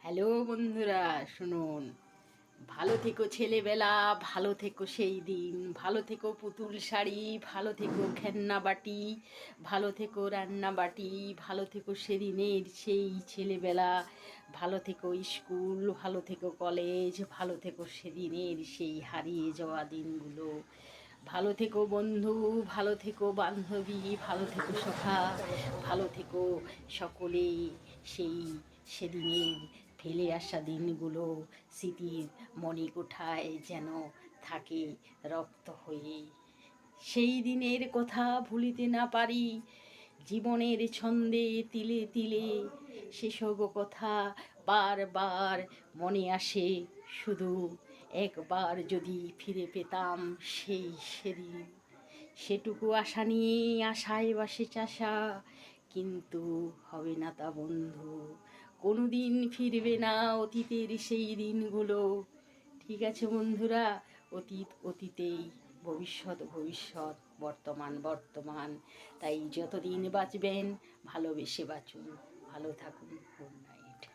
Hello বন্ধুরা, শুনুন। ভালো থেকো ছেলেবেলা, ভালো থেকো সেই দিন, ভালো থেকো পুতুল শাড়ি, ভালো থেকো খেলনা বাটি, ভালো থেকো রান্না বাটি, ভালো থেকো সেদিনের সেই ছেলেবেলা, ভালো থেকো স্কুল, ভালো থেকো কলেজ, ভালো থেকো সেদিনের সেই হারিয়ে যাওয়া দিনগুলো, ভালো থেকো বন্ধু, ভালো থেকো বান্ধবী, ভালো থেকো সখা, ভালো থেকো সকলেই সেই সেদিনের ফেলে আসা দিনগুলো স্মৃতির মণিকোঠায় যেন থাকে রক্ত হয়ে। সেই দিনের কথা ভুলিতে না পারি, জীবনের ছন্দে তিলে তিলে সেসব কথা বারবার মনে আসে। শুধু একবার যদি ফিরে পেতাম সেই সেদিন, সেটুকু আশা নিয়ে আশায় বাসে চাষা, কিন্তু হবে না তা বন্ধু, কোনো দিন ফিরবে না অতীতের সেই দিনগুলো। ঠিক আছে বন্ধুরা, অতীত অতীতেই, ভবিষ্যৎ ভবিষ্যৎ, বর্তমান বর্তমান। তাই যতদিন বাঁচবেন ভালোবেসে বাঁচুন, ভালো থাকুন।